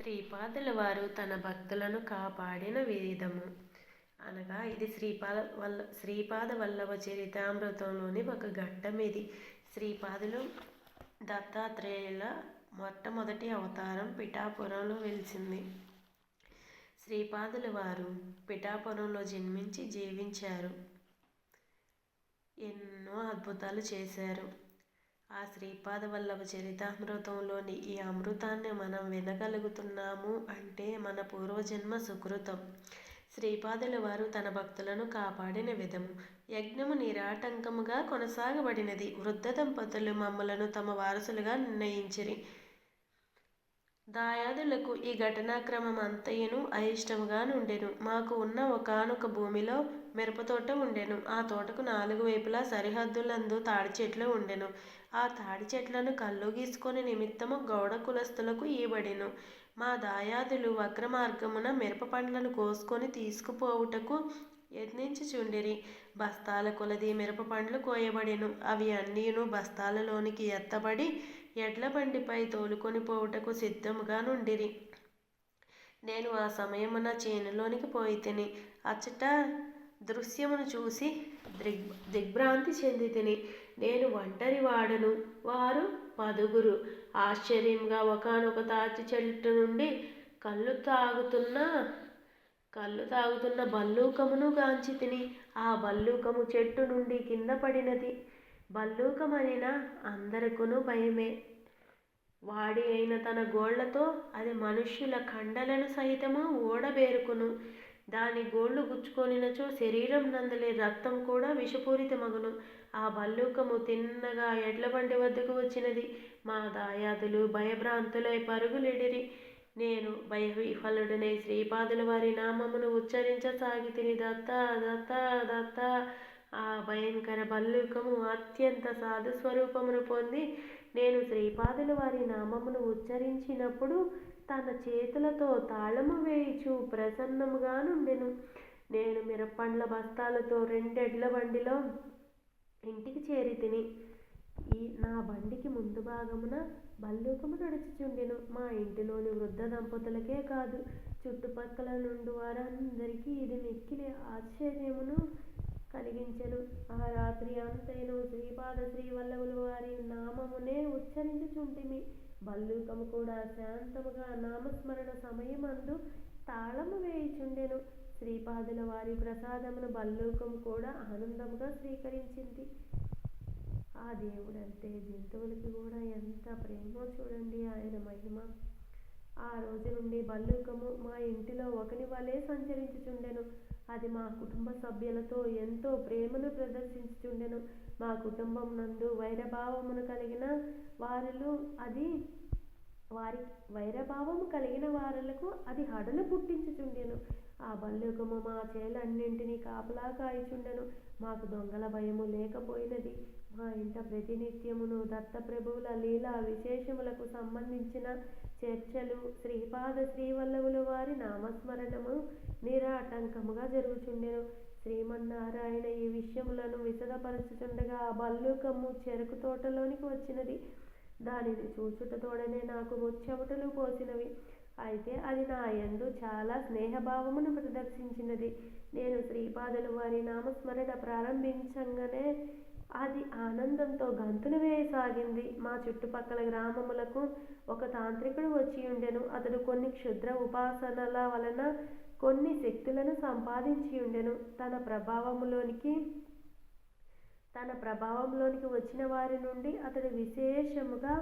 శ్రీపాదుల వారు తన భక్తులను కాపాడిన విధము అనగా ఇది శ్రీపాద వల్లభ చరితామృతంలోని ఒక ఘట్టం. ఇది శ్రీపాదులు దత్తాత్రేయుల మొట్టమొదటి అవతారం పిఠాపురంలో వెలిసింది. శ్రీపాదుల వారు పిఠాపురంలో జన్మించి జీవించారు. ఎన్నో అద్భుతాలు చేశారు. ఆ శ్రీపాద వల్లభ చరితామృతంలోని ఈ అమృతాన్ని మనం వినగలుగుతున్నాము అంటే మన పూర్వజన్మ సుకృతం. శ్రీపాదుల వారు తన భక్తులను కాపాడిన విధము. యజ్ఞము నిరాటంకముగా కొనసాగబడినది. వృద్ధ దంపతులు మమ్మలను తమ వారసులుగా నిర్ణయించిరి. దాయాదులకు ఈ ఘటనాక్రమం అంతయును అయిష్టముగా నుండెను. మాకు ఉన్న ఒకానొక భూమిలో మిరపతోట ఉండెను. ఆ తోటకు 4 వైపులా సరిహద్దులందు తాడి చెట్లు ఉండెను. ఆ తాడి చెట్లను కల్లు గీసుకొని నిమిత్తము గౌడ కులస్తులకు ఇయ్యబడెను. మా దాయాదులు వక్ర మార్గమున మిరప పండ్లను కోసుకొని తీసుకుపోవుటకు యత్నించుచుండిరి. బస్తాల కొలది మిరప పండ్లు కోయబడెను. అవి అన్నీను బస్తాలలోనికి ఎత్తబడి ఎడ్ల బండిపై తోలుకొని పోవుటకు సిద్ధముగా నుండిరి. నేను ఆ సమయమున చేనులోనికి పోయితిని. అచ్చట దృశ్యమును చూసి దిగ్భ్రాంతి చెంది తిని. నేను ఒంటరి వాడను, వారు 10. ఆశ్చర్యంగా ఒకానొక తాటి చెట్టు నుండి కళ్ళు తాగుతున్న భల్లూకమును గాంచి తిని. ఆ భల్లూకము చెట్టు నుండి కింద పడినది. భల్లూకమనిన అందరికును భయమే. వాడి అయిన తన గోళ్లతో అది మనుష్యుల కండలను సహితము ఊడబేరుకును. దాని గోళ్లు గుచ్చుకొనినచో శరీరం నందలి రక్తం కూడా విషపూరితమగును. ఆ భల్లూకము తిన్నగా ఎడ్లబండి వద్దకు వచ్చినది. మా దాయాదులు భయభ్రాంతులై పరుగులెడిరి. నేను భయవిహ్వలుడనై శ్రీపాదుల వారి నామమును ఉచ్చరించసాగితిని. దత్త దత్త దత్త. ఆ భయంకర భల్లూకము అత్యంత సాధు స్వరూపమును పొంది నేను శ్రీపాదుల వారి నామమును ఉచ్చరించినప్పుడు తన చేతులతో తాళము వేయిచు ప్రసన్నముగా నుండెను. నేను మిరపండ్ల బస్తాలతో 2 ఎడ్ల బండిలో ఇంటికి చేరి తిని. నా బండికి ముందు భాగమున భల్లూకము నడుచుచుండెను. మా ఇంటిలోని వృద్ధ దంపతులకే కాదు, చుట్టుపక్కల నుండి వారందరికీ ఇది మిక్కిలి ఆశ్చర్యమును కలిగించెను. ఆ రాత్రి అంతైను శ్రీపాద శ్రీవల్లభుల వారి నామమునే ఉచ్చరించుచుంటిమి. భల్లూకము కూడా శాంతముగా నామస్మరణ సమయమందు తాళము వేయుచుండెను. శ్రీపాదుల వారి ప్రసాదమును భల్లూకము కూడా ఆనందముగా స్వీకరించింది. ఆ దేవుడంటే జంతువులకి కూడా ఎంత ప్రేమో చూడండి ఆయన మహిమ. ఆ రోజు నుండి భల్లూకము మా ఇంటిలో ఒకని వలె సంచరించుచుండెను. అది మా కుటుంబ సభ్యులతో ఎంతో ప్రేమను ప్రదర్శించుచుండెను. మా కుటుంబం నందు వైరభావము కలిగిన వారలకు అది హడలు పుట్టించుచుండెను. ఆ భల్లూకము మా చేలన్నింటినీ కాపలా కాయుచుండెను. మాకు దొంగల భయము లేకపోయినది. మా ఇంట ప్రతినిత్యమును దత్తప్రభువుల లీలా విశేషములకు సంబంధించిన చర్చలు, శ్రీపాద శ్రీవల్లభుల వారి నామస్మరణము నిరాటంకముగా జరుగుచుండెను. శ్రీమన్నారాయణ ఈ విషయములను విశదపరచుచుండగా ఆ భల్లూకము చెరకు తోటలోనికి వచ్చినది. దానిని చూచుట తోడనే నాకు ముచ్చెమటలు పోసినవి. అయితే అది నా యందు చాలా స్నేహభావమును ప్రదర్శించినది. నేను శ్రీపాదుల వారి నామస్మరణ ప్రారంభించగానే అది ఆనందంతో గంతులు వేయసాగింది. మా చుట్టుపక్కల గ్రామములకు ఒక తాంత్రికుడు వచ్చి ఉండెను. అతడు కొన్ని క్షుద్ర ఉపాసనల వలన కొన్ని శక్తులను సంపాదించి ఉండెను. తన ప్రభావంలోనికి వచ్చిన వారి నుండి అతడు విశేషముగా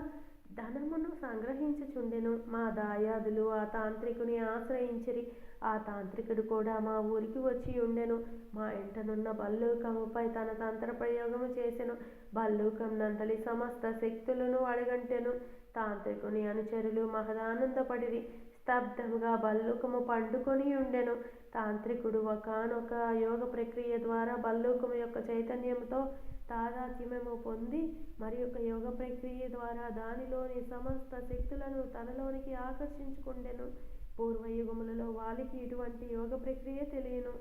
ధనమును సంగ్రహించుచుండెను. మా దాయాదులు ఆ తాంత్రికుని ఆశ్రయించిరి. ఆ తాంత్రికుడు కూడా మా ఊరికి వచ్చి ఉండెను. మా ఇంటనున్న భల్లూకముపై తన తంత్ర ప్రయోగము చేసెను. భల్లూకం నందలి సమస్త శక్తులను అడగంటెను. తాంత్రికుని అనుచరులు మహదానందపడిరి. స్తబ్దముగా భల్లూకము పండుకొని ఉండెను. తాంత్రికుడు ఒకానొక యోగ ప్రక్రియ ద్వారా భల్లూకము యొక్క చైతన్యముతో తాదాత్మ్యము పొంది మరి ఒక యోగ ప్రక్రియ ద్వారా దానిలోని సమస్త శక్తులను తనలోనికి ఆకర్షించుకుండెను. పూర్వయుగములలో వాలికి ఇటువంటి యోగ ప్రక్రియ తెలియను.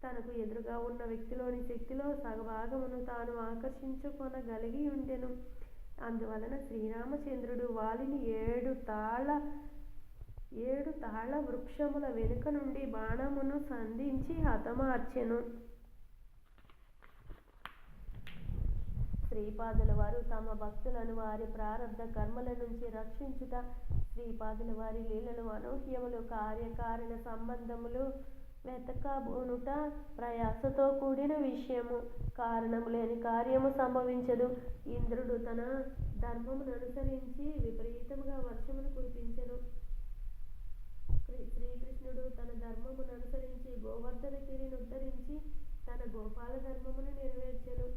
తనకు ఎదురుగా ఉన్న వ్యక్తిలోని శక్తిలో సగభాగమును తాను ఆకర్షించుకొనగలిగి ఉండెను. అందువలన శ్రీరామచంద్రుడు వాలిని 7 తాళ్ల 7 తాళ వృక్షముల వెనుక నుండి బాణమును సంధించి హతమార్చెను. శ్రీపాదుల వారు తమ భక్తులను వారి ప్రారబ్ధ కర్మల నుంచి రక్షించుట, శ్రీపాదుల వారి లీలలు అనూహ్యములు, కార్యకారణ సంబంధములు వెతకబోనుట ప్రయాసతో కూడిన విషయము. కారణము లేని కార్యము సంభవించదు. ఇంద్రుడు తన ధర్మమును అనుసరించి విపరీతముగా వర్షమును కురిపించెను. శ్రీకృష్ణుడు తన ధర్మమును అనుసరించి గోవర్ధనగిరిని ఉద్ధరించి తన గోపాల ధర్మమును నెరవేర్చెను.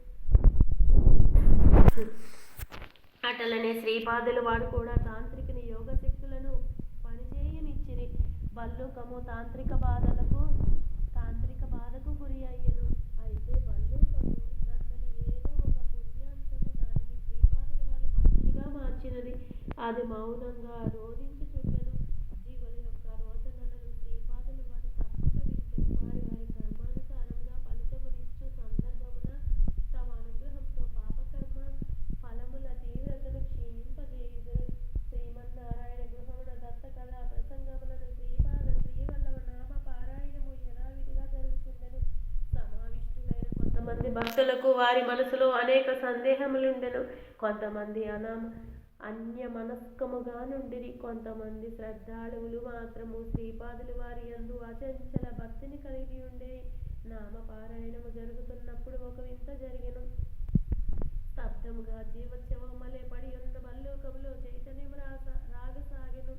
అటలనే శ్రీపాదులు వారు కూడా తాంత్రికుని యోగ శక్తులను పనిచేయనిచ్చిరి. భల్లూకము తాంత్రిక బాధకు గురి అయ్యను. అయితే భల్లూకము నందలి ఏదో ఒక పుణ్యాంశము దానిని శ్రీపాదుల వారి భక్తునిగా మార్చినది. అది మౌనంగా రోధించుచుండెను. జీవుల యొక్క రోదనలను శ్రీపాదుల వారు తప్పక వింటెను. వారి వారి కర్మానుసారంగా ఫలితమునిచ్చు సందర్భమున తమ అనుగ్రహంతో పాపకర్మ ఫలముల తీవ్రతను క్షీణింపజేయుదురు. శ్రీమన్నారాయణ గృహమున దత్త కథా ప్రసంగములను శ్రీవల్లభ నామ పారాయణము యథావిధిగా జరుగుతుండెను. సమావిష్టులైన కొంతమంది భక్తులకు వారి మనసులో అనేక సందేహములుండెను. కొంతమంది అన్యమనస్కముగా నుండిరి. కొంతమంది శ్రద్ధాళువులు మాత్రము శ్రీపాదులు వారి యందు అచంచల భక్తిని కలిగి ఉండేది. నామపారాయణము జరుగుతున్నప్పుడు ఒక వింత జరిగెను. స్తబ్దముగా జీవోత్సవమలే పడి ఉన్న భల్లూకములో చైతన్యము రాగసాగెను.